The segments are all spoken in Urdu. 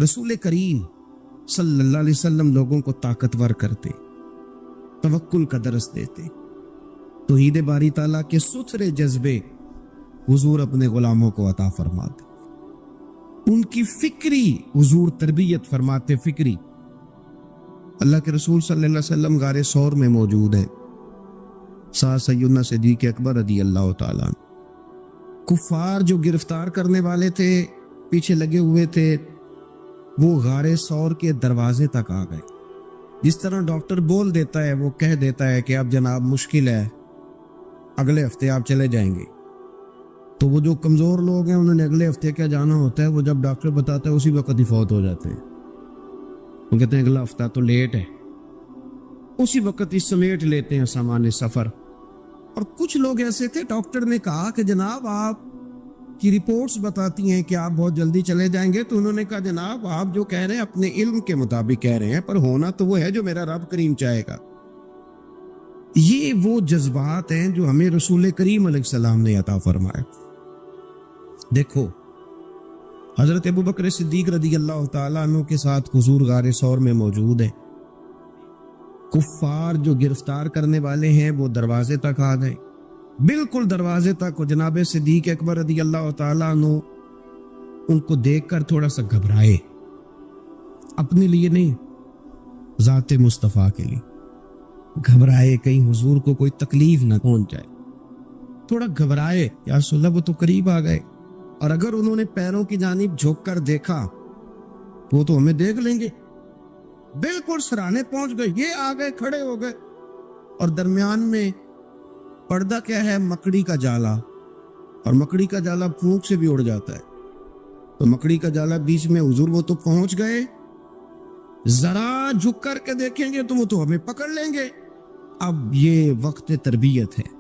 رسول کریم صلی اللہ علیہ وسلم لوگوں کو طاقتور کرتے، توکل کا درس دیتے، توحید باری تعالیٰ کے ستھرے جذبے حضور اپنے غلاموں کو عطا فرماتے، ان کی فکری حضور تربیت فرماتے، فکری۔ اللہ کے رسول صلی اللہ علیہ وسلم غار ثور میں موجود ہیں، ساتھ سیدنا صدیق اکبر رضی اللہ تعالیٰ عنہ۔ کفار جو گرفتار کرنے والے تھے، پیچھے لگے ہوئے تھے، وہ غار ثور کے دروازے تک آ گئے۔ جس طرح ڈاکٹر بول دیتا ہے، وہ کہہ دیتا ہے کہ اب جناب مشکل ہے، اگلے ہفتے آپ چلے جائیں گے، تو وہ جو کمزور لوگ ہیں انہوں نے اگلے ہفتے کیا جانا ہوتا ہے، وہ جب ڈاکٹر بتاتا ہے اسی وقت ہی فوت ہو جاتے ہیں۔ وہ کہتے ہیں اگلا ہفتہ تو لیٹ ہے، اسی وقت ہی سمیٹ لیتے ہیں سامان سفر۔ اور کچھ لوگ ایسے تھے، ڈاکٹر نے کہا کہ جناب آپ کی رپورٹس بتاتی ہیں کہ آپ بہت جلدی چلے جائیں گے، تو انہوں نے کہا جناب آپ جو کہہ رہے ہیں اپنے علم کے مطابق کہہ رہے ہیں، پر ہونا تو وہ ہے جو میرا رب کریم چاہے گا۔ یہ وہ جذبات ہیں جو ہمیں رسول کریم علیہ السلام نے عطا فرمایا۔ دیکھو حضرت ابوبکر صدیق رضی اللہ تعالیٰ عنہ کے ساتھ حضور غار ثور میں موجود ہیں، کفار جو گرفتار کرنے والے ہیں وہ دروازے تک آ گئے، بالکل دروازے تک۔ اور جناب صدیق اکبر رضی اللہ تعالیٰ عنہ ان کو دیکھ کر تھوڑا سا گھبرائے، اپنے لیے نہیں، ذات مصطفیٰ کے لیے گھبرائے، کہیں حضور کو کوئی تکلیف نہ پہنچ جائے، تھوڑا گھبرائے، یا رسول اللہ وہ تو قریب آ گئے، اور اگر انہوں نے پیروں کی جانب جھک کر دیکھا وہ تو ہمیں دیکھ لیں گے، بالکل سرانے پہنچ گئے، یہ آ گئے، کھڑے ہو گئے، اور درمیان میں پردہ کیا ہے؟ مکڑی کا جالا، اور مکڑی کا جالا پھونک سے بھی اڑ جاتا ہے، تو مکڑی کا جالا بیچ میں، حضور وہ تو پہنچ گئے، ذرا جھک کر کے دیکھیں گے تو وہ تو ہمیں پکڑ لیں گے۔ اب یہ وقت تربیت ہے،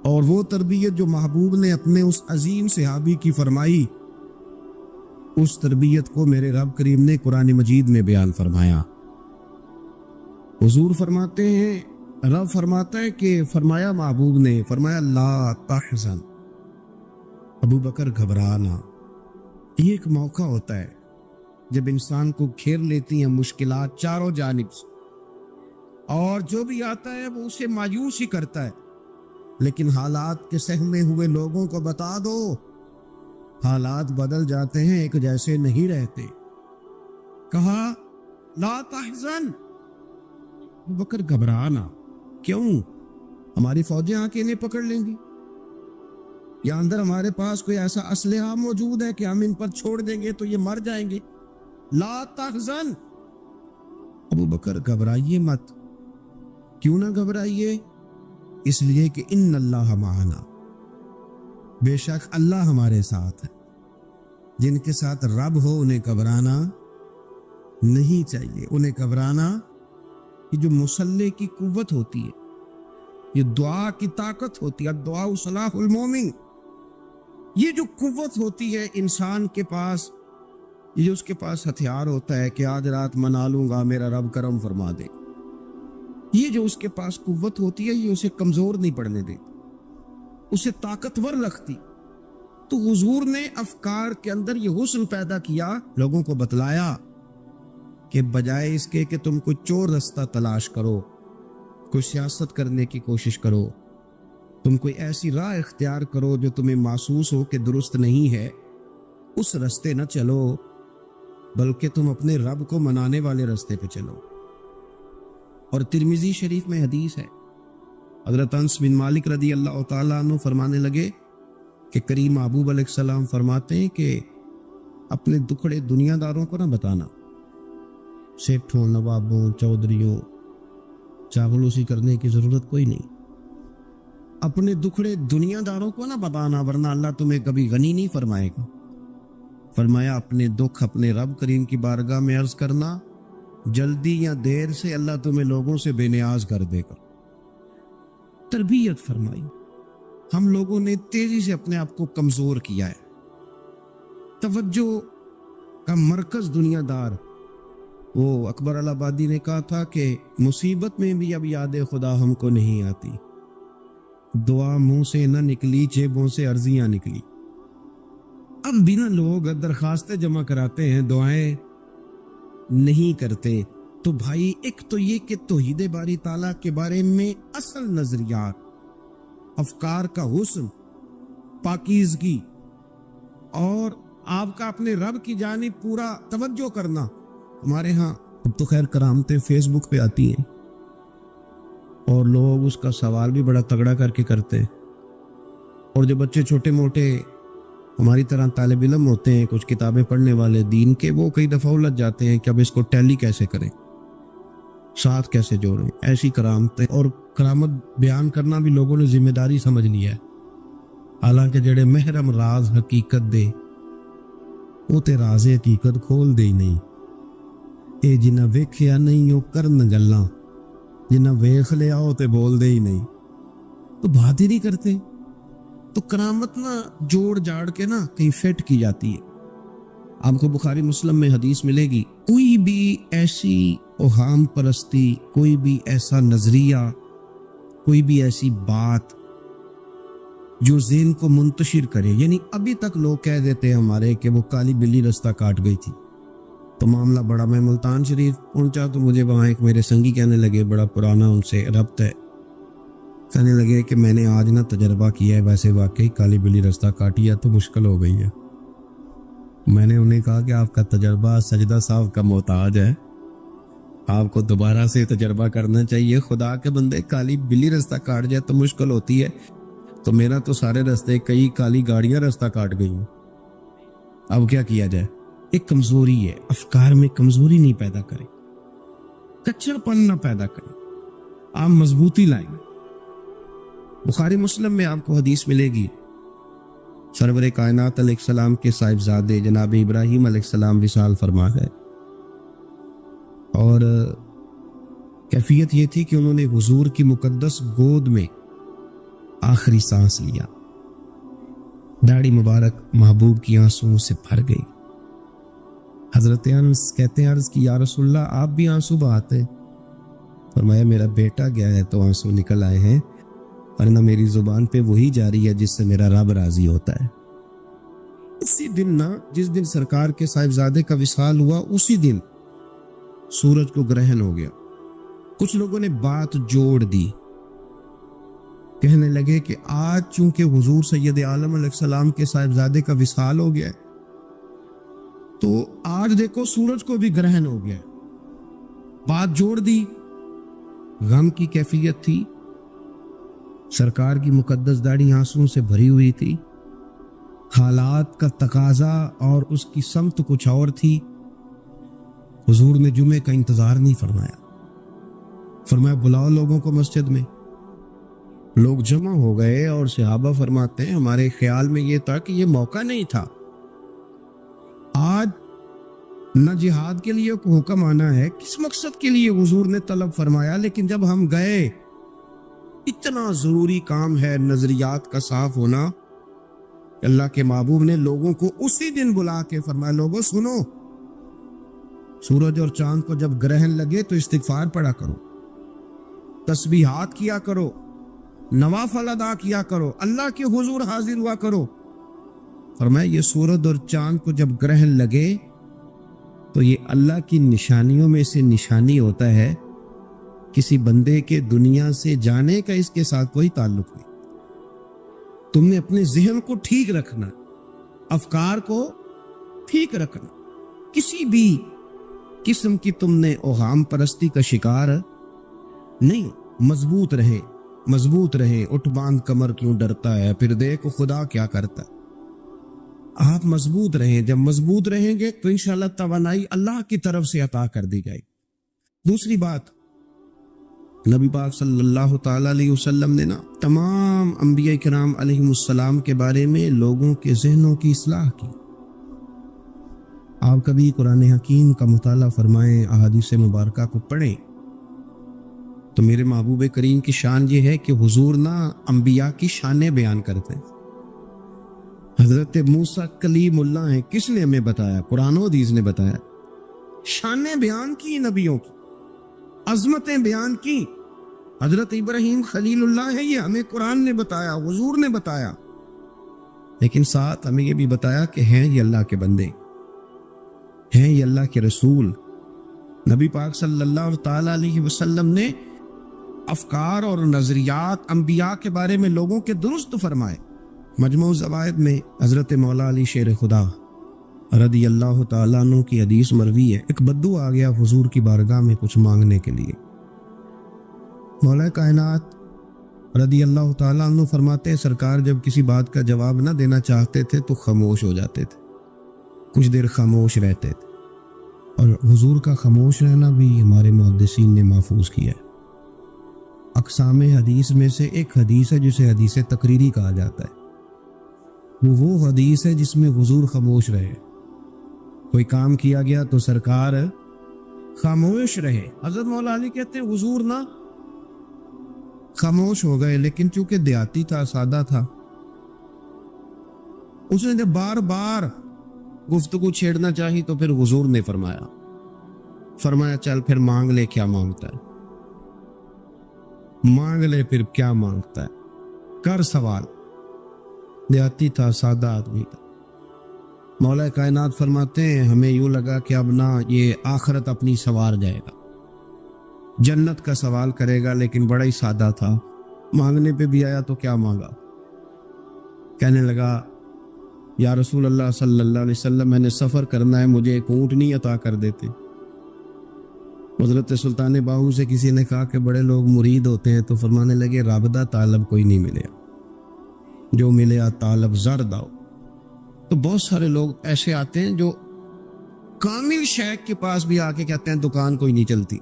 اور وہ تربیت جو محبوب نے اپنے اس عظیم صحابی کی فرمائی، اس تربیت کو میرے رب کریم نے قرآن مجید میں بیان فرمایا۔ حضور فرماتے ہیں، رب فرماتا ہے کہ فرمایا محبوب نے، فرمایا لا تحزن، ابو بکر گھبرانا۔ یہ ایک موقع ہوتا ہے جب انسان کو گھیر لیتی ہیں مشکلات چاروں جانب سے، اور جو بھی آتا ہے وہ اسے مایوس ہی کرتا ہے، لیکن حالات کے سہمے ہوئے لوگوں کو بتا دو، حالات بدل جاتے ہیں، ایک جیسے نہیں رہتے۔ کہا لا تحزن، ابو بکر گھبرانا، کیوں؟ ہماری فوجیں آ کے انہیں پکڑ لیں گی، یا اندر ہمارے پاس کوئی ایسا اسلحہ موجود ہے کہ ہم ان پر چھوڑ دیں گے تو یہ مر جائیں گے۔ لا تحزن، ابو بکر گھبرائیے مت۔ کیوں نہ گھبرائیے؟ اس لیے کہ ان اللہ معنا، بے شک اللہ ہمارے ساتھ ہے۔ جن کے ساتھ رب ہو انہیں گھبرانا نہیں چاہیے۔ انہیں گھبرانا، یہ جو مسلح کی قوت ہوتی ہے، یہ دعا کی طاقت ہوتی ہے، دعا صلاح المومن، یہ جو قوت ہوتی ہے انسان کے پاس، یہ جو اس کے پاس ہتھیار ہوتا ہے کہ آج رات منا لوں گا، میرا رب کرم فرما دے، یہ جو اس کے پاس قوت ہوتی ہے، یہ اسے کمزور نہیں پڑنے دیتی، اسے طاقتور رکھتی۔ تو حضور نے افکار کے اندر یہ حسن پیدا کیا، لوگوں کو بتلایا کہ بجائے اس کے کہ تم کوئی چور رستہ تلاش کرو، کوئی سیاست کرنے کی کوشش کرو، تم کوئی ایسی راہ اختیار کرو جو تمہیں محسوس ہو کہ درست نہیں ہے، اس رستے نہ چلو، بلکہ تم اپنے رب کو منانے والے رستے پہ چلو۔ اور ترمذی شریف میں حدیث ہے، حضرت انس بن مالک رضی اللہ تعالیٰ عنہ فرمانے لگے کہ کریم محبوب علیہ السلام فرماتے ہیں کہ اپنے دکھڑے دنیا داروں کو نہ بتانا، سیٹھوں، نوابوں، چودھریوں، چاغلوسی کرنے کی ضرورت کوئی نہیں، اپنے دکھڑے دنیا داروں کو نہ بتانا، ورنہ اللہ تمہیں کبھی غنی نہیں فرمائے گا۔ فرمایا اپنے دکھ اپنے رب کریم کی بارگاہ میں عرض کرنا، جلدی یا دیر سے اللہ تمہیں لوگوں سے بے نیاز کر دے گا۔ تربیت فرمائی۔ ہم لوگوں نے تیزی سے اپنے آپ کو کمزور کیا ہے، توجہ کا مرکز دنیا دار۔ وہ اکبر الہآبادی نے کہا تھا کہ مصیبت میں بھی اب یاد خدا ہم کو نہیں آتی، دعا منہ سے نہ نکلی، جیبوں سے عرضیاں نکلی۔ اب بھی نا لوگ درخواستیں جمع کراتے ہیں، دعائیں نہیں کرتے. تو بھائی ایک تو یہ کہ توحید باری تعالیٰ کے بارے میں اصل نظریات، افکار کا حسن، پاکیزگی اور آپ کا اپنے رب کی جانب پورا توجہ کرنا. ہمارے ہاں اب تو خیر کرامتیں فیس بک پہ آتی ہیں اور لوگ اس کا سوال بھی بڑا تگڑا کر کے کرتے ہیں. اور جو بچے چھوٹے موٹے ہماری طرح طالب علم ہوتے ہیں، کچھ کتابیں پڑھنے والے دین کے، وہ کئی دفعہ الجھ جاتے ہیں کہ اب اس کو ٹیلی کیسے کریں، ساتھ کیسے جوڑیں. ایسی کرامتیں اور کرامت بیان کرنا بھی لوگوں نے ذمہ داری سمجھ لیا ہے، حالانکہ جڑے محرم راز حقیقت دے وہ تے راز حقیقت کھول دے ہی نہیں. اے جنہ ویکھیا نہیں وہ کرن گلاں، جنہ ویکھ لیا وہ تے بول دے ہی نہیں، تو بات ہی نہیں کرتے. تو کرامت نا جوڑ جاڑ کے نا کہیں فٹ کی جاتی ہے. آپ کو بخاری مسلم میں حدیث ملے گی، کوئی بھی ایسی اوہام پرستی، کوئی بھی ایسا نظریہ، کوئی بھی ایسی بات جو ذہن کو منتشر کرے. یعنی ابھی تک لوگ کہہ دیتے ہیں ہمارے کہ وہ کالی بلی رستہ کاٹ گئی تھی. تو معاملہ بڑا، میں ملتان شریف پہنچا تو مجھے وہاں ایک میرے سنگی کہنے لگے، بڑا پرانا ان سے ربط ہے، کہنے لگے کہ میں نے آج نہ تجربہ کیا ہے، ویسے واقعی کالی بلی رستہ کاٹی ہے تو مشکل ہو گئی ہے. میں نے انہیں کہا کہ آپ کا تجربہ سجدہ صاحب کا محتاج ہے، آپ کو دوبارہ سے تجربہ کرنا چاہیے. خدا کے بندے، کالی بلی رستہ کاٹ جائے تو مشکل ہوتی ہے، تو میرا تو سارے رستے کئی کالی گاڑیاں رستہ کاٹ گئی ہیں. اب کیا کیا جائے؟ ایک کمزوری ہے، افکار میں کمزوری نہیں پیدا کریں، کچا پن نہ پیدا کریں، آپ مضبوطی لائیں. بخاری مسلم میں آپ کو حدیث ملے گی، سرور کائنات علیہ السلام کے صاحبزادے جناب ابراہیم علیہ السلام وصال فرما گئے، اور کیفیت یہ تھی کہ انہوں نے حضور کی مقدس گود میں آخری سانس لیا. داڑھی مبارک محبوب کی آنسوؤں سے بھر گئی. حضرت انس کہتے ہیں عرض کی یا رسول اللہ آپ بھی آنسو بہاتے؟ فرمایا میرا بیٹا گیا ہے تو آنسو نکل آئے ہیں، ورنہ میری زبان پہ وہی جاری ہے جس سے میرا رب راضی ہوتا ہے. اسی دن نا، جس دن سرکار کے صاحبزادے کا وصال ہوا، اسی دن سورج کو گرہن ہو گیا. کچھ لوگوں نے بات جوڑ دی، کہنے لگے کہ آج چونکہ حضور سید عالم علیہ السلام کے صاحبزادے کا وصال ہو گیا ہے تو آج دیکھو سورج کو بھی گرہن ہو گیا ہے. بات جوڑ دی. غم کی کیفیت تھی، سرکار کی مقدس داڑھی آنسوؤں سے بھری ہوئی تھی، حالات کا تقاضا اور اس کی سمت کچھ اور تھی. حضور نے جمعے کا انتظار نہیں فرمایا، فرمایا بلاؤ لوگوں کو مسجد میں. لوگ جمع ہو گئے اور صحابہ فرماتے ہیں ہمارے خیال میں یہ تھا کہ یہ موقع نہیں تھا. آج نہ جہاد کے لیے کوئی حکم آنا ہے، کس مقصد کے لیے حضور نے طلب فرمایا، لیکن جب ہم گئے اتنا ضروری کام ہے نظریات کا صاف ہونا. اللہ کے محبوب نے لوگوں کو اسی دن بلا کے فرمایا لوگوں سنو، سورج اور چاند کو جب گرہن لگے تو استغفار پڑھا کرو، تسبیحات کیا کرو، نوافل ادا کیا کرو، اللہ کے حضور حاضر ہوا کرو. فرمایا یہ سورج اور چاند کو جب گرہن لگے تو یہ اللہ کی نشانیوں میں سے نشانی ہوتا ہے. کسی بندے کے دنیا سے جانے کا اس کے ساتھ کوئی تعلق نہیں. تم نے اپنے ذہن کو ٹھیک رکھنا، افکار کو ٹھیک رکھنا، کسی بھی قسم کی تم نے اوہام پرستی کا شکار نہیں. مضبوط رہے، مضبوط رہے. اٹھ باندھ کمر کیوں ڈرتا ہے، پھر دیکھو خدا کیا کرتا ہے. آپ مضبوط رہیں. جب مضبوط رہیں گے تو انشاءاللہ توانائی اللہ کی طرف سے عطا کر دی جائے. دوسری بات، نبی پاک صلی اللہ تعالی علیہ وسلم نے نا تمام انبیاء کرام علیہم السلام کے بارے میں لوگوں کے ذہنوں کی اصلاح کی. آپ کبھی قرآن حکیم کا مطالعہ فرمائیں، احادیث مبارکہ کو پڑھیں تو میرے محبوب کریم کی شان یہ ہے کہ حضور نا انبیاء کی شانیں بیان کرتے ہیں. حضرت موسیٰ کلیم اللہ ہیں، کس نے ہمیں بتایا؟ قرآن و حدیث نے بتایا. شانیں بیان کی نبیوں کی، عظمتیں بیان کی. حضرت ابراہیم خلیل اللہ ہے، یہ ہمیں قرآن نے بتایا، حضور نے بتایا. لیکن ساتھ ہمیں یہ بھی بتایا کہ ہیں یہ اللہ کے بندے، ہیں یہ اللہ کے رسول۔ نبی پاک صلی اللہ تعالیٰ علیہ وسلم نے افکار اور نظریات انبیاء کے بارے میں لوگوں کے درست فرمائے۔ مجموع الزوائد میں حضرت مولا علی شیر خدا رضی اللہ تعالیٰ عنہ کی حدیث مروی ہے، ایک بدو آ گیا حضور کی بارگاہ میں کچھ مانگنے کے لیے۔ مولا کائنات رضی اللہ تعالیٰ عنہ فرماتے ہیں سرکار جب کسی بات کا جواب نہ دینا چاہتے تھے تو خاموش ہو جاتے تھے، کچھ دیر خاموش رہتے تھے، اور حضور کا خاموش رہنا بھی ہمارے محدثین نے محفوظ کیا ہے۔ اقسام حدیث میں سے ایک حدیث ہے جسے حدیث تقریری کہا جاتا ہے، وہ حدیث ہے جس میں حضور خاموش رہے، کوئی کام کیا گیا تو سرکار خاموش رہے۔ حضرت مولا علی کہتے ہیں حضور نہ خاموش ہو گئے، لیکن چونکہ دیہاتی تھا، سادہ تھا، اس نے جب بار بار گفتگو چھیڑنا چاہی تو پھر حضور نے فرمایا چل پھر مانگ لے کیا مانگتا ہے، مانگ لے پھر کیا مانگتا ہے، کر سوال۔ دیہاتی تھا، سادہ آدمی تھا۔ مولا کائنات فرماتے ہیں ہمیں یوں لگا کہ اب نہ یہ آخرت اپنی سوار جائے گا، جنت کا سوال کرے گا، لیکن بڑا ہی سادہ تھا۔ مانگنے پہ بھی آیا تو کیا مانگا، کہنے لگا یا رسول اللہ صلی اللہ علیہ وسلم میں نے سفر کرنا ہے، مجھے ایک اونٹنی عطا کر دیتے۔ حضرت سلطان باہو سے کسی نے کہا کہ بڑے لوگ مرید ہوتے ہیں، تو فرمانے لگے رابطہ طالب کوئی نہیں ملے، جو ملے طالب زر داؤ۔ تو بہت سارے لوگ ایسے آتے ہیں جو کامل شیخ کے پاس بھی آ کے کہتے ہیں دکان کوئی نہیں چلتی،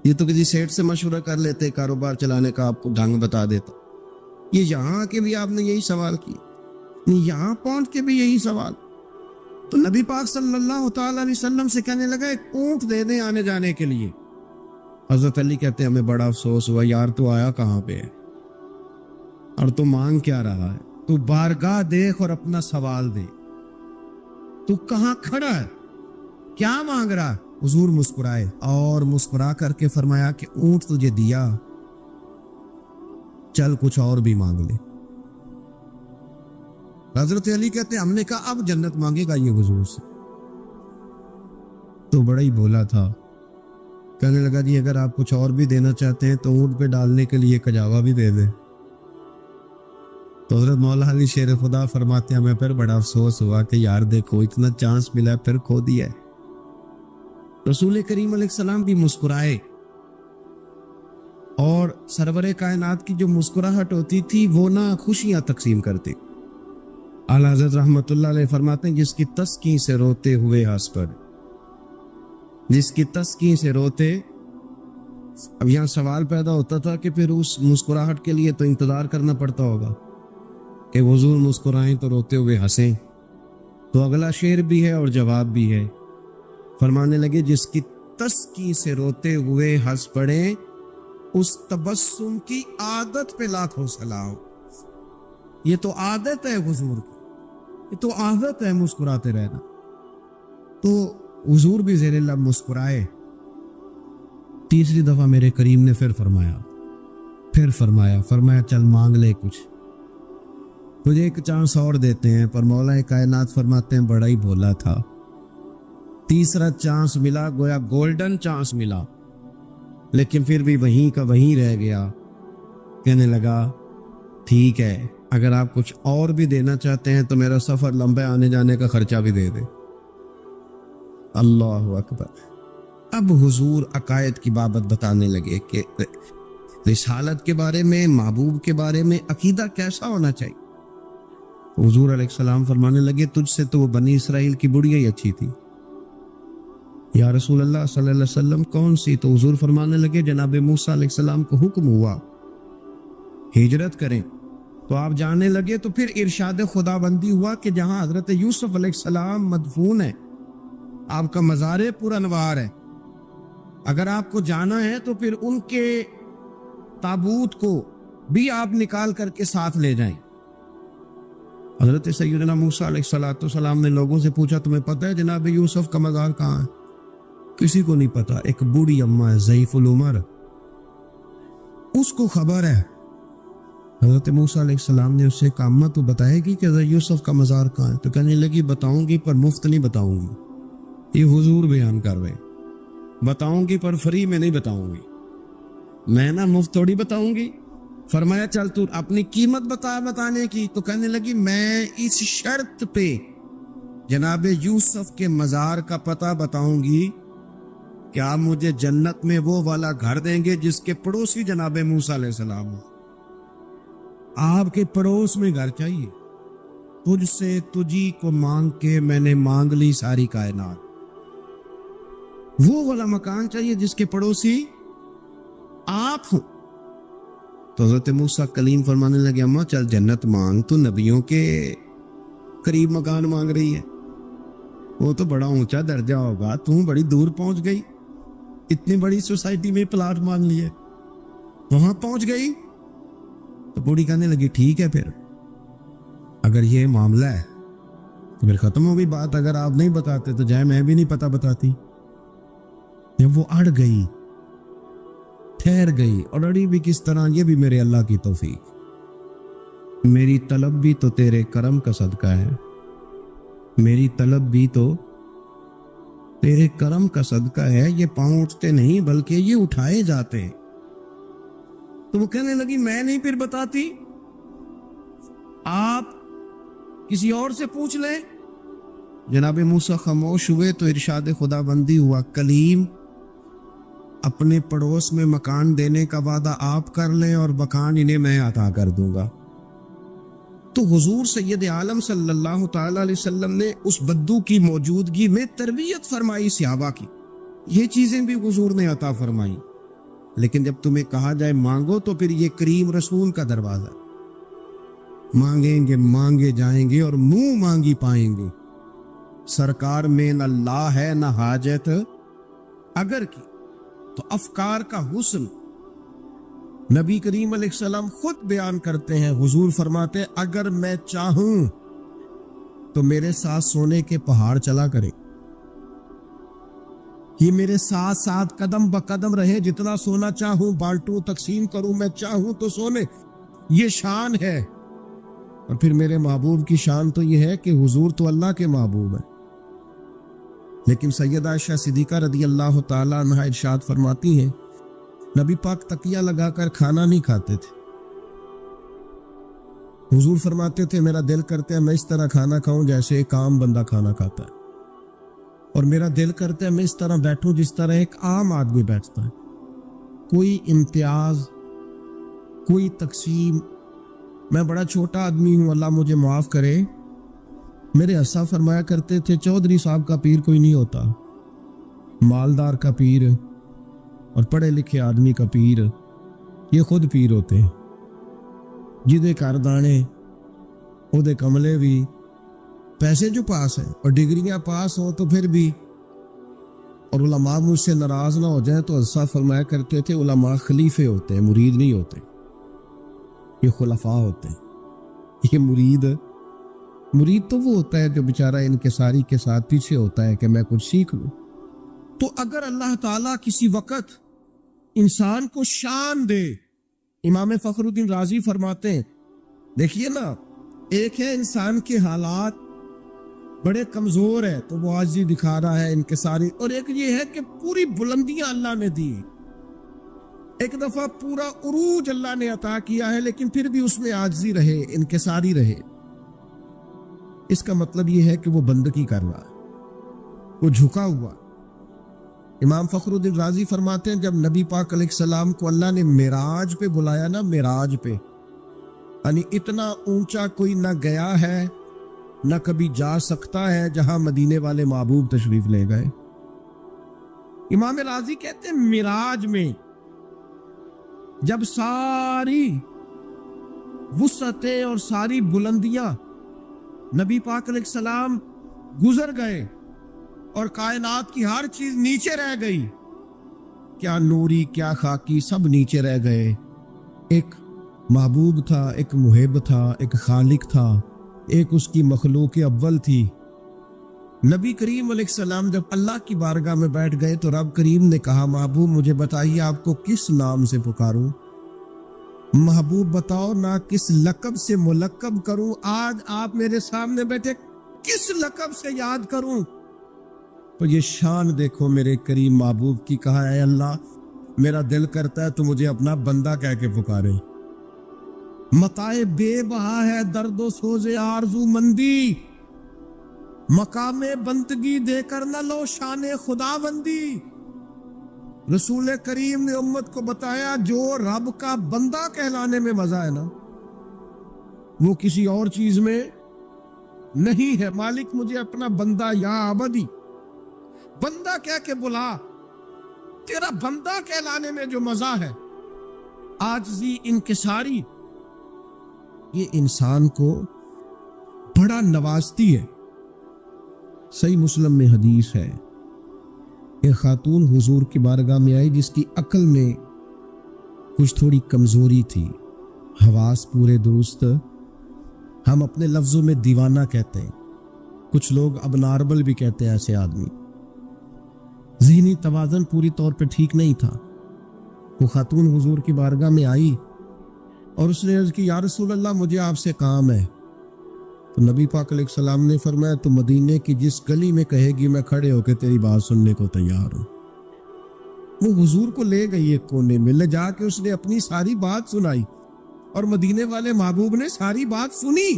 یہ تو کسی سیٹ سے مشورہ کر لیتے، کاروبار چلانے کا آپ کو ڈھنگ بتا دیتا۔ یہ یہاں کے بھی آپ نے یہی سوال کیا، یہاں پہنچ کے بھی یہی سوال۔ تو نبی پاک صلی اللہ تعالیٰ علیہ وسلم سے کہنے لگا ایک اونٹ دے دیں آنے جانے کے لیے۔ حضرت علی کہتے ہیں ہمیں بڑا افسوس ہوا، یار تو آیا کہاں پہ ہے اور تو مانگ کیا رہا ہے؟ تو بارگاہ دیکھ اور اپنا سوال دے، تو کہاں کھڑا ہے، کیا مانگ رہا ہے؟ حضور مسکرائے اور مسکرا کر کے فرمایا کہ اونٹ تجھے دیا، چل کچھ اور بھی مانگ لے۔ حضرت علی کہتے ہیں ہم نے کہا اب جنت مانگے گا یہ حضور سے؟ تو بڑا ہی بولا تھا، کہنے لگا جی اگر آپ کچھ اور بھی دینا چاہتے ہیں تو اونٹ پہ ڈالنے کے لیے کجاوا بھی دے دیں۔ تو حضرت مولا علی شیر خدا فرماتے ہیں ہمیں پھر بڑا افسوس ہوا کہ یار دیکھو اتنا چانس ملا پھر کھو دیا ہے۔ رسول کریم علیہ السلام بھی مسکرائے، اور سرور کائنات کی جو مسکراہٹ ہوتی تھی وہ نہ خوشیاں تقسیم کرتے۔ اعلیٰ حضرت رحمت اللہ علیہ فرماتے ہیں جس کی تسکین سے روتے ہوئے ہنس پڑے، جس کی تسکین سے روتے۔ اب یہاں سوال پیدا ہوتا تھا کہ پھر اس مسکراہٹ کے لیے تو انتظار کرنا پڑتا ہوگا کہ حضور مسکرائیں تو روتے ہوئے ہنسیں، تو اگلا شعر بھی ہے اور جواب بھی ہے۔ فرمانے لگے جس کی تسکین سے روتے ہوئے ہنس پڑے، اس تبسم کی عادت پہ لاکھوں سلام۔ یہ تو عادت ہے حضور کی، یہ تو عادت ہے مسکراتے رہنا۔ تو حضور بھی زیر لب مسکرائے۔ تیسری دفعہ میرے کریم نے پھر فرمایا چل مانگ لے کچھ، تجھے ایک چانس اور دیتے ہیں۔ پر مولا کائنات فرماتے ہیں بڑا ہی بولا تھا، تیسرا چانس ملا، گویا گولڈن چانس ملا، لیکن پھر بھی وہیں کا وہیں رہ گیا۔ کہنے لگا ٹھیک ہے اگر آپ کچھ اور بھی دینا چاہتے ہیں تو میرا سفر لمبے آنے جانے کا خرچہ بھی دے دے۔ اللہ اکبر۔ اب حضور عقائد کی بابت بتانے لگے کہ رسالت کے بارے میں، محبوب کے بارے میں عقیدہ کیسا ہونا چاہیے۔ حضور علیہ السلام فرمانے لگے تجھ سے تو وہ بنی اسرائیل کی بڑھیا ہی اچھی تھی۔ یا رسول اللہ صلی اللہ علیہ وسلم کون سی؟ تو حضور فرمانے لگے جناب موسیٰ علیہ السلام کو حکم ہوا ہجرت کریں، تو آپ جانے لگے، تو پھر ارشاد خدا بندی ہوا کہ جہاں حضرت یوسف علیہ السلام مدفون ہے، آپ کا مزار پر انوار ہے، اگر آپ کو جانا ہے تو پھر ان کے تابوت کو بھی آپ نکال کر کے ساتھ لے جائیں۔ حضرت سیدنا موسیٰ علیہ السلام نے لوگوں سے پوچھا تمہیں پتہ ہے جناب یوسف کا مزار کہاں ہے؟ کسی کو نہیں پتا۔ ایک بوڑھی اماں ہے ضعیف العمر، اس کو خبر ہے، حضرت موسیٰ علیہ السلام نے اس سے کہا اما تو بتائے گی کہ حضرت یوسف کا مزار کہاں ہے؟ تو کہنے لگی بتاؤں گی پر مفت نہیں بتاؤں گی، یہ حضور بیان کر رہے، بتاؤں گی پر فری میں نہیں بتاؤں گی، میں نا مفت تھوڑی بتاؤں گی۔ فرمایا چل تو اپنی قیمت بتا بتانے کی، تو کہنے لگی میں اس شرط پہ جناب یوسف کے مزار کا پتہ بتاؤں گی کہ آپ مجھے جنت میں وہ والا گھر دیں گے جس کے پڑوسی جناب موسیٰ علیہ السلام ہو۔ آپ کے پڑوس میں گھر چاہیے، تجھ سے تجھی کو مانگ کے میں نے مانگ لی ساری کائنات، وہ والا مکان چاہیے جس کے پڑوسی آپ ہوں۔ تو حضرت موسیٰ کلیم فرمانے لگے اماں چل جنت مانگ، تو نبیوں کے قریب مکان مانگ رہی ہے، وہ تو بڑا اونچا درجہ ہوگا، تو بڑی دور پہنچ گئی، اتنی بڑی سوسائٹی میں پلاٹ مانگ لیے، وہاں پہنچ گئی۔ تو بوڑھی کہنے لگی ٹھیک ہے پھر اگر یہ معاملہ ہے تو پھر ختم ہو گئی بات، اگر آپ نہیں بتاتے تو جائے میں بھی نہیں پتہ بتاتی۔ جب وہ اڑ گئی، ٹھہر گئی، اور اڑی بھی کس طرح، یہ بھی میرے اللہ کی توفیق، میری طلب بھی تو تیرے کرم کا صدقہ ہے، میری طلب بھی تو تیرے کرم کا صدقہ ہے، یہ پاؤں اٹھتے نہیں بلکہ یہ اٹھائے جاتے ہیں۔ تو وہ کہنے لگی میں نہیں پھر بتاتی، آپ کسی اور سے پوچھ لیں۔ جناب موسیٰ خاموش ہوئے تو ارشاد خدا بندی ہوا کلیم اپنے پڑوس میں مکان دینے کا وعدہ آپ کر لیں اور مکان انہیں میں عطا کر دوں گا۔ تو حضور سید عالم صلی اللہ تعالی علیہ وسلم نے اس بدو کی موجودگی میں تربیت فرمائی صحابہ کی، یہ چیزیں بھی حضور نے عطا فرمائی۔ لیکن جب تمہیں کہا جائے مانگو تو پھر یہ کریم رسول کا دروازہ، مانگیں گے مانگے جائیں گے اور منہ مانگی پائیں گے۔ سرکار میں نہ لا ہے نہ حاجت اگر کی، تو افکار کا حسن نبی کریم علیہ السلام خود بیان کرتے ہیں۔ حضور فرماتے اگر میں چاہوں تو میرے ساتھ سونے کے پہاڑ چلا کرے، یہ میرے ساتھ ساتھ قدم بقدم رہے، جتنا سونا چاہوں بانٹوں تقسیم کروں، میں چاہوں تو سونے، یہ شان ہے۔ اور پھر میرے محبوب کی شان تو یہ ہے کہ حضور تو اللہ کے محبوب ہے۔ لیکن سیدہ عائشہ صدیقہ رضی اللہ تعالی عنہا ارشاد فرماتی ہیں نبی پاک تکیہ لگا کر کھانا نہیں کھاتے تھے۔ حضور فرماتے تھے میرا دل کرتا ہے میں اس طرح کھانا کھاؤں جیسے ایک عام بندہ کھانا کھاتا ہے، اور میرا دل کرتا ہے میں اس طرح بیٹھوں جس طرح ایک عام آدمی بیٹھتا ہے، کوئی امتیاز، کوئی تقسیم۔ میں بڑا چھوٹا آدمی ہوں، اللہ مجھے معاف کرے، میرے اسا فرمایا کرتے تھے چودھری صاحب کا پیر کوئی نہیں ہوتا، مالدار کا پیر اور پڑھے لکھے آدمی کا پیر یہ خود پیر ہوتے ہیں، جدے کاردانے او دے کملے بھی، پیسے جو پاس ہیں اور ڈگریاں پاس ہوں تو پھر بھی، اور علماء مجھ سے ناراض نہ ہو جائیں تو اسا فرمایا کرتے تھے علماء خلیفے ہوتے ہیں، مرید نہیں ہوتے، یہ خلفاء ہوتے ہیں۔ یہ مرید تو وہ ہوتا ہے جو بیچارہ انکساری کے ساتھ پیچھے ہوتا ہے کہ میں کچھ سیکھ لوں۔ تو اگر اللہ تعالیٰ کسی وقت انسان کو شان دے، امام فخر الدین رازی فرماتے ہیں دیکھیے نا، ایک ہے انسان کے حالات بڑے کمزور ہے تو وہ عاجزی دکھا رہا ہے انکساری، اور ایک یہ ہے کہ پوری بلندیاں اللہ نے دی، ایک دفعہ پورا عروج اللہ نے عطا کیا ہے لیکن پھر بھی اس میں عاجزی رہے، انکساری رہے۔ اس کا مطلب یہ ہے کہ وہ بندگی کر رہا ہے، وہ جھکا ہوا۔ امام فخر الدین رازی فرماتے ہیں جب نبی پاک علیہ السلام کو اللہ نے معراج پہ بلایا نا، معراج پہ، یعنی اتنا اونچا کوئی نہ گیا ہے نہ کبھی جا سکتا ہے جہاں مدینے والے محبوب تشریف لے گئے۔ امام رازی کہتے ہیں معراج میں جب ساری وسعتیں اور ساری بلندیاں نبی پاک علیہ السلام گزر گئے اور کائنات کی ہر چیز نیچے رہ گئی، کیا نوری کیا خاکی سب نیچے رہ گئے، ایک محبوب تھا، ایک محب تھا، ایک خالق تھا، ایک اس کی مخلوق اول تھی۔ نبی کریم علیہ السلام جب اللہ کی بارگاہ میں بیٹھ گئے تو رب کریم نے کہا محبوب مجھے بتائیے آپ کو کس نام سے پکاروں؟ محبوب بتاؤ نہ کس لقب سے ملقب کروں، آج آپ میرے سامنے بیٹھے کس لقب سے یاد کروں؟ تو یہ شان دیکھو میرے کریم محبوب کی، کہا اے اللہ میرا دل کرتا ہے تو مجھے اپنا بندہ کہہ کے پکارے۔ متائے بے بہا ہے درد و سوز آرزو مندی، مقام بندگی دے کر نہ لو شان خدا بندی۔ رسول کریم نے امت کو بتایا جو رب کا بندہ کہلانے میں مزہ ہے نا، وہ کسی اور چیز میں نہیں ہے۔ مالک مجھے اپنا بندہ یا عبدی، بندہ کہہ کے بلا، تیرا بندہ کہلانے میں جو مزہ ہے، عاجزی انکساری، یہ انسان کو بڑا نوازتی ہے۔ صحیح مسلم میں حدیث ہے، ایک خاتون حضور کی بارگاہ میں آئی جس کی عقل میں کچھ تھوڑی کمزوری تھی، حواس پورے درست، ہم اپنے لفظوں میں دیوانہ کہتے ہیں، کچھ لوگ اب نارمل بھی کہتے ہیں ایسے آدمی۔ ذہنی توازن پوری طور پہ ٹھیک نہیں تھا۔ وہ خاتون حضور کی بارگاہ میں آئی اور اس نے عرض کی یا رسول اللہ مجھے آپ سے کام ہے۔ تو نبی پاک علیہ السلام نے فرمایا تو مدینے کی جس گلی میں کہے گی میں کھڑے ہو کے تیری بات سننے کو تیار ہوں۔ وہ حضور کو لے گئی ایک کونے میں، لے جا کے اس نے اپنی ساری بات سنائی اور مدینے والے محبوب نے ساری بات سنی۔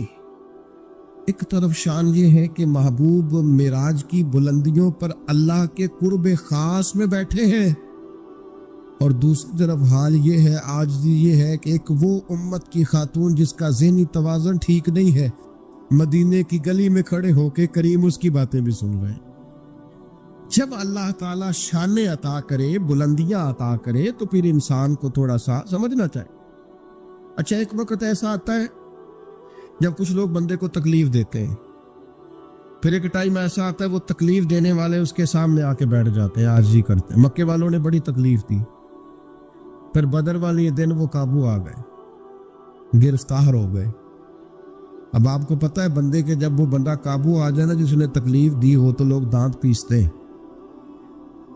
ایک طرف شان یہ ہے کہ محبوب معراج کی بلندیوں پر اللہ کے قرب خاص میں بیٹھے ہیں، اور دوسری طرف حال یہ ہے، عاجزی یہ ہے کہ ایک وہ امت کی خاتون جس کا ذہنی توازن ٹھیک نہیں ہے، مدینے کی گلی میں کھڑے ہو کے کریم اس کی باتیں بھی سن رہے ہیں۔ جب اللہ تعالیٰ شان عطا کرے، بلندیاں عطا کرے تو پھر انسان کو تھوڑا سا سمجھنا چاہیے۔ اچھا ایک وقت ایسا آتا ہے جب کچھ لوگ بندے کو تکلیف دیتے ہیں، پھر ایک ٹائم ایسا آتا ہے وہ تکلیف دینے والے اس کے سامنے آ کے بیٹھ جاتے ہیں، عاجزی کرتے ہیں۔ مکے والوں نے بڑی تکلیف دی، پھر بدر والے دن وہ قابو آ گئے، گرفتار ہو گئے۔ اب آپ کو پتہ ہے بندے کے جب وہ بندہ قابو آ جائے نا جس نے تکلیف دی ہو تو لوگ دانت پیستے ہیں،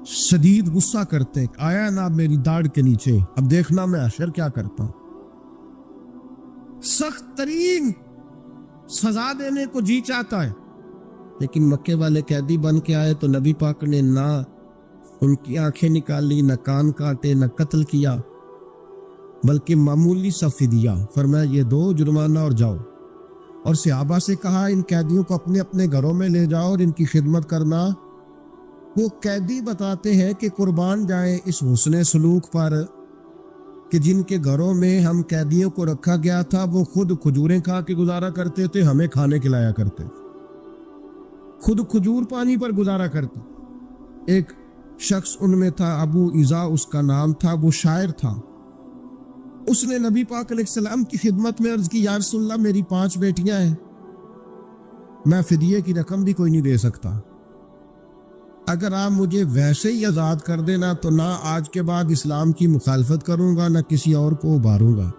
شدید غصہ کرتے ہیں، آیا نا میری داڑھ کے نیچے، اب دیکھنا میں حشر کیا کرتا ہوں۔ سخت ترین سزا دینے کو جی چاہتا ہے، لیکن مکے والے قیدی بن کے آئے تو نبی پاک نے نہ ان کی آنکھیں نکالی، نہ کان کاٹے، نہ قتل کیا، بلکہ معمولی سا فدیہ فرمایا یہ دو جرمانہ اور جاؤ، اور صحابہ سے کہا ان قیدیوں کو اپنے اپنے گھروں میں لے جاؤ اور ان کی خدمت کرنا۔ وہ قیدی بتاتے ہیں کہ قربان جائیں اس حسن سلوک پر کہ جن کے گھروں میں ہم قیدیوں کو رکھا گیا تھا وہ خود کھجوریں کھا کے گزارا کرتے تھے، ہمیں کھانے کھلایا کرتے، خود کھجور پانی پر گزارا کرتے۔ ایک شخص ان میں تھا، ابو ایذا اس کا نام تھا، وہ شاعر تھا۔ اس نے نبی پاک علیہ السلام کی خدمت میں عرض کی یا رسول اللہ میری 5 بیٹیاں ہیں، میں فدیے کی رقم بھی کوئی نہیں دے سکتا، اگر آپ مجھے ویسے ہی آزاد کر دینا تو نہ آج کے بعد اسلام کی مخالفت کروں گا نہ کسی اور کو ابھاروں گا۔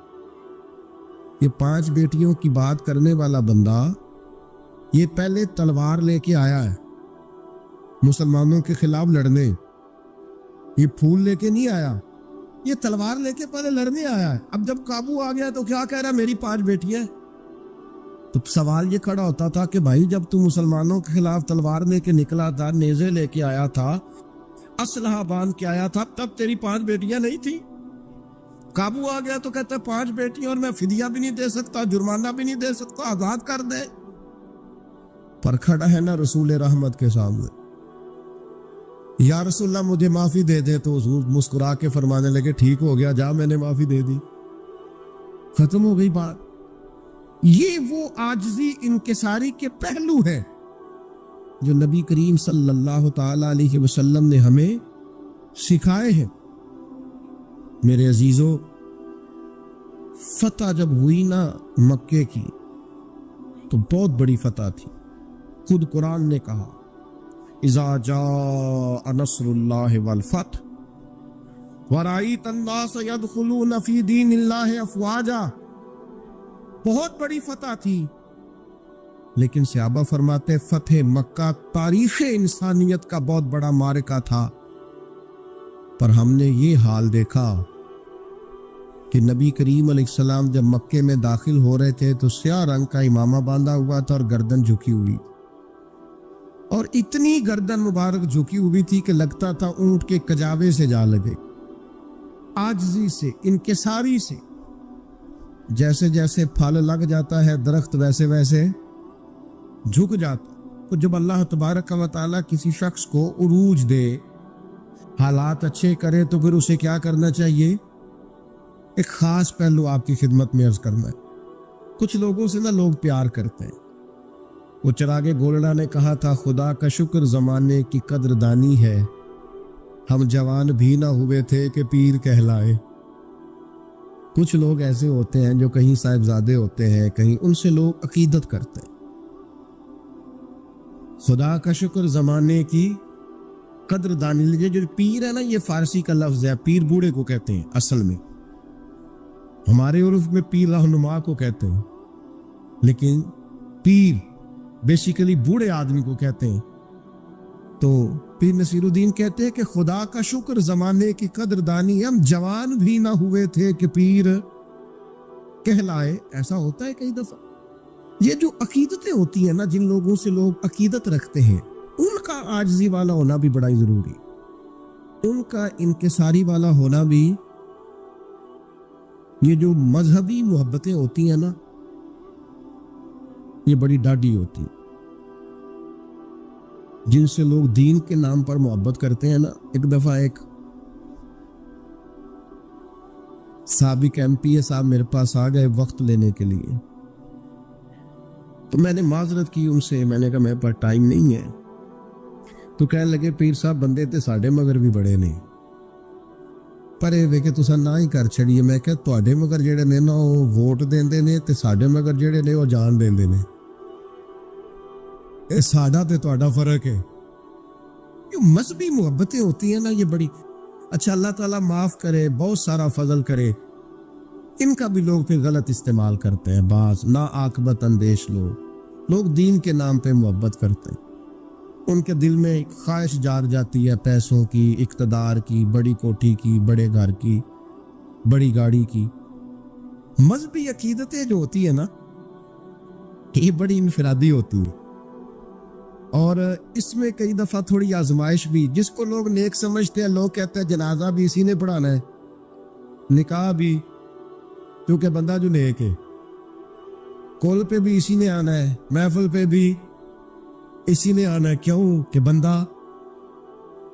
یہ 5 بیٹیوں کی بات کرنے والا بندہ یہ پہلے تلوار لے کے آیا ہے مسلمانوں کے خلاف لڑنے، یہ پھول لے کے نہیں آیا، یہ تلوار لے کے پہلے لڑنے آیا ہے۔ اب جب قابو آ گیا تو کیا کہہ رہا میری 5 بیٹیاں ہیں؟ تو سوال یہ کھڑا ہوتا تھا کہ بھائی جب تو مسلمانوں کے خلاف تلوار لے کے نکلا تھا، نیزے لے کے آیا تھا، اسلحہ باندھ کے آیا تھا، تب تیری 5 بیٹیاں نہیں تھی؟ قابو آ گیا تو کہتا 5 بیٹیاں اور میں فدیہ بھی نہیں دے سکتا، جرمانہ بھی نہیں دے سکتا، آزاد کر دے۔ پر کھڑا ہے نا رسول رحمت کے سامنے، یا رسول اللہ مجھے معافی دے دے، تو حضور مسکرا کے فرمانے لگے ٹھیک ہو گیا، جا میں نے معافی دے دی، ختم ہو گئی بات۔ یہ وہ عاجزی انکساری کے پہلو ہے جو نبی کریم صلی اللہ تعالی علیہ وسلم نے ہمیں سکھائے ہیں۔ میرے عزیزو، فتح جب ہوئی نا مکے کی تو بہت بڑی فتح تھی۔ خود قرآن نے کہا اذا جاء نصر اللہ والفتح ورأیت الناس يدخلون فی دین اللہ افواجا، بہت بڑی فتح تھی، لیکن صحابہ فرماتے فتح مکہ تاریخ انسانیت کا بہت بڑا معرکہ تھا، پر ہم نے یہ حال دیکھا کہ کہ نبی کریم علیہ السلام جب مکے میں داخل ہو رہے تھے تو سیاہ رنگ کا امامہ باندھا ہوا تھا اور گردن جھکی ہوئی، اور اتنی گردن مبارک جھکی ہوئی تھی کہ لگتا تھا اونٹ کے کجاوے سے جا لگے، عاجزی سے، انکساری سے۔ جیسے جیسے پھل لگ جاتا ہے درخت ویسے ویسے جھک جاتا۔ تو جب اللہ تبارک و تعالیٰ کسی شخص کو عروج دے، حالات اچھے کرے، تو پھر اسے کیا کرنا چاہیے؟ ایک خاص پہلو آپ کی خدمت میں عرض کرنا ہے۔ کچھ لوگوں سے لوگ پیار کرتے ہیں۔ وہ چراغ گولڑا نے کہا تھا، خدا کا شکر زمانے کی قدردانی ہے، ہم جوان بھی نہ ہوئے تھے کہ پیر کہلائے۔ کچھ لوگ ایسے ہوتے ہیں جو کہیں صاحبزادے ہوتے ہیں، کہیں ان سے لوگ عقیدت کرتے ہیں۔ خدا کا شکر زمانے کی قدردانی۔ یہ جو پیر ہے نا، یہ فارسی کا لفظ ہے، پیر بوڑھے کو کہتے ہیں اصل میں، ہمارے عرف میں پیر رہنما کو کہتے ہیں، لیکن پیر بیسیکلی بوڑھے آدمی کو کہتے ہیں۔ تو پیر نصیر الدین کہتے ہیں کہ خدا کا شکر زمانے کی قدردانی، ہم جوان بھی نہ ہوئے تھے کہ پیر کہلائے۔ ایسا ہوتا ہے کئی دفعہ۔ یہ جو عقیدتیں ہوتی ہیں نا، جن لوگوں سے لوگ عقیدت رکھتے ہیں، ان کا عاجزی والا ہونا بھی بڑا ہی ضروری، ان کا انکساری والا ہونا بھی۔ یہ جو مذہبی محبتیں ہوتی ہیں نا، یہ بڑی ڈاڈی ہوتی ہیں۔ جن سے لوگ دین کے نام پر محبت کرتے ہیں نا، ایک دفعہ ایک سابق MP صاحب میرے پاس آ گئے وقت لینے کے لیے، تو میں نے معذرت کی ان سے، میں نے کہا میرے پاس ٹائم نہیں ہے۔ تو کہنے لگے، پیر صاحب بندے تے ساڈے مگر بھی بڑے نہیں، پر یہ وے کہ تساں نہ ہی کر چھڑیے۔ میں کہا تواڈے مگر جڑے نے نا وہ ووٹ دیندے نے، تے ساڈے مگر جڑے نے وہ جان دیندے نے، اے ساڈا تے تواڈا فرق ہے۔ یہ مذہبی محبتیں ہوتی ہیں نا، یہ بڑی اچھا، اللہ تعالیٰ معاف کرے، بہت سارا فضل کرے، ان کا بھی لوگ پھر غلط استعمال کرتے ہیں۔ بعض نا عاقبت اندیش لوگ دین کے نام پہ محبت کرتے ہیں، ان کے دل میں ایک خواہش جار جاتی ہے پیسوں کی، اقتدار کی، بڑی کوٹھی کی، بڑے گھر کی، بڑی گاڑی کی۔ مذہبی عقیدتیں جو ہوتی ہیں نا، یہ بڑی انفرادی ہوتی ہیں، اور اس میں کئی دفعہ تھوڑی آزمائش بھی۔ جس کو لوگ نیک سمجھتے ہیں، لوگ کہتے ہیں جنازہ بھی اسی نے پڑھانا ہے، نکاح بھی کیونکہ بندہ جو نیک ہے، کول پہ بھی اسی نے آنا ہے، محفل پہ بھی اسی نے آنا ہے۔ کیوں کہ بندہ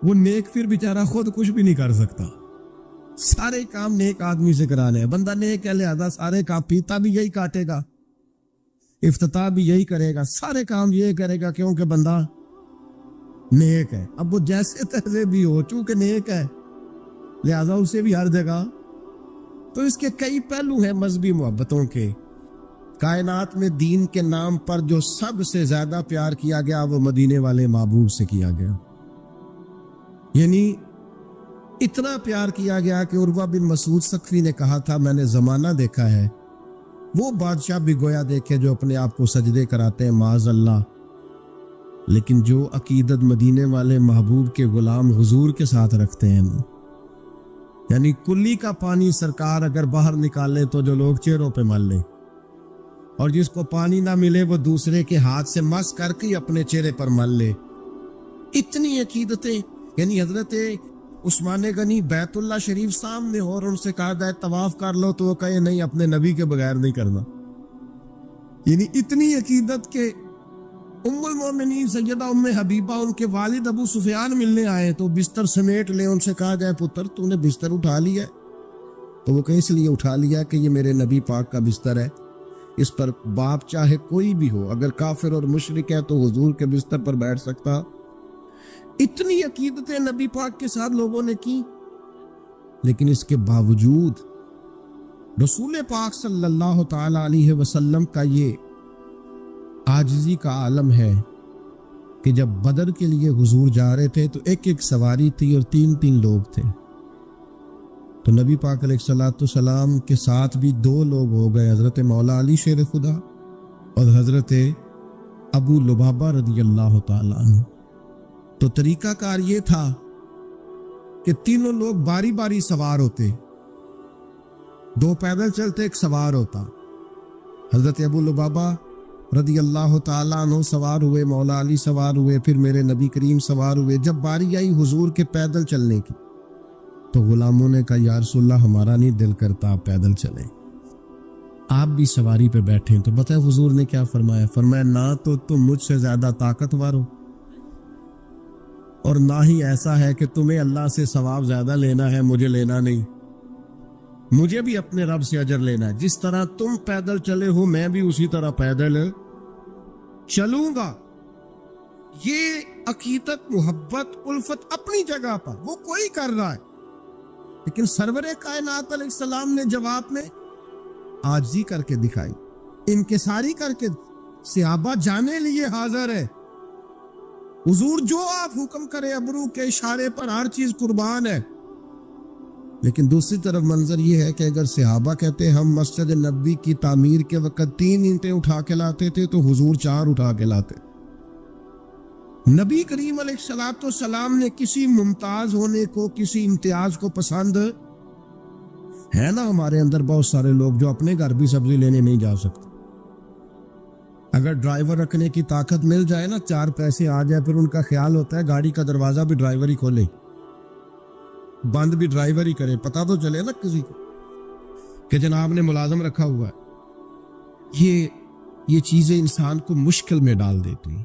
وہ نیک پھر بیچارہ خود کچھ بھی نہیں کر سکتا، سارے کام نیک آدمی سے کرانے ہیں۔ بندہ نیک ہے، لہذا سارے کام، پیتا بھی یہی کاٹے گا، افتتاح بھی یہی کرے گا، سارے کام یہ کرے گا، کیونکہ بندہ نیک ہے۔ اب وہ جیسے تیسے بھی ہو، چونکہ نیک ہے لہذا اسے بھی ہر جگہ۔ تو اس کے کئی پہلو ہیں مذہبی محبتوں کے۔ کائنات میں دین کے نام پر جو سب سے زیادہ پیار کیا گیا، وہ مدینے والے محبوب سے کیا گیا، یعنی اتنا پیار کیا گیا کہ عروہ بن مسعود ثقفی نے کہا تھا، میں نے زمانہ دیکھا ہے، وہ بادشاہ بھی گویا دیکھے جو اپنے آپ کو سجدے کراتے ہیں معاذ اللہ، لیکن جو عقیدت مدینے والے محبوب کے غلام حضور کے ساتھ رکھتے ہیں، یعنی کلی کا پانی سرکار اگر باہر نکالے تو جو لوگ چہروں پہ مل لے، اور جس کو پانی نہ ملے وہ دوسرے کے ہاتھ سے مس کر کے اپنے چہرے پر مل لے۔ اتنی عقیدتیں، یعنی حضرت عثمان غنی بیت اللہ شریف سامنے ہو اور ان سے کہا جائے طواف کر لو تو وہ کہے نہیں، اپنے نبی کے بغیر نہیں کرنا۔ یعنی اتنی عقیدت کہ ام المومنین سیدہ ام حبیبہ، ان کے والد ابو سفیان ملنے آئے تو بستر سمیٹ لے، ان سے کہا جائے پتر تو نے بستر اٹھا لیا ہے؟ تو وہ کہ اس لیے اٹھا لیا کہ یہ میرے نبی پاک کا بستر ہے، اس پر باپ چاہے کوئی بھی ہو، اگر کافر اور مشرک ہے تو حضور کے بستر پر بیٹھ سکتا۔ اتنی عقیدتیں نبی پاک کے ساتھ لوگوں نے کی، لیکن اس کے باوجود رسول پاک صلی اللہ تعالی علیہ وسلم کا یہ عاجزی کا عالم ہے کہ جب بدر کے لیے حضور جا رہے تھے تو ایک ایک سواری تھی اور تین تین لوگ تھے، تو نبی پاک علیہ الصلوۃ والسلام کے ساتھ بھی دو لوگ ہو گئے، حضرت مولا علی شیر خدا اور حضرت ابو لبابہ رضی اللہ تعالیٰ عنہ۔ تو طریقہ کار یہ تھا کہ تینوں لوگ باری باری سوار ہوتے، دو پیدل چلتے ایک سوار ہوتا. حضرت ابو لبابہ رضی اللہ تعالیٰ عنہ سوار ہوئے, مولا علی سوار ہوئے, پھر میرے نبی کریم سوار ہوئے. جب باری آئی حضور کے پیدل چلنے کی تو غلاموں نے کہا یا رسول اللہ ہمارا نہیں دل کرتا آپ پیدل چلیں, آپ بھی سواری پہ بیٹھیں. تو بتائیں حضور نے کیا فرمایا؟ فرمایا نہ تو تم مجھ سے زیادہ طاقتور ہو اور نہ ہی ایسا ہے کہ تمہیں اللہ سے ثواب زیادہ لینا ہے, مجھے لینا نہیں. مجھے بھی اپنے رب سے اجر لینا ہے. جس طرح تم پیدل چلے ہو میں بھی اسی طرح پیدل چلوں گا. یہ عقیدت, محبت, الفت اپنی جگہ پر وہ کوئی کر رہا ہے, لیکن سرور کائنات علیہ السلام نے جواب میں عاجزی کر کے دکھائی, انکساری کر کے. صحابہ جانے لیے حاضر ہے حضور, جو آپ حکم کرے ابرو کے اشارے پر ہر چیز قربان ہے. لیکن دوسری طرف منظر یہ ہے کہ اگر صحابہ کہتے ہم مسجد نبوی کی تعمیر کے وقت 3 اینٹیں اٹھا کے لاتے تھے تو حضور 4 اٹھا کے لاتے. نبی کریم علیہ السلام نے کسی ممتاز ہونے کو, کسی امتیاز کو پسند ہے نا. ہمارے اندر بہت سارے لوگ جو اپنے گھر بھی سبزی لینے نہیں جا سکتے, اگر ڈرائیور رکھنے کی طاقت مل جائے نا, 4 پیسے آ جائے, پھر ان کا خیال ہوتا ہے گاڑی کا دروازہ بھی ڈرائیور ہی کھولے, بند بھی ڈرائیور ہی کرے, پتہ تو چلے نا کسی کو کہ جناب نے ملازم رکھا ہوا ہے. یہ چیزیں انسان کو مشکل میں ڈال دیتی ہیں.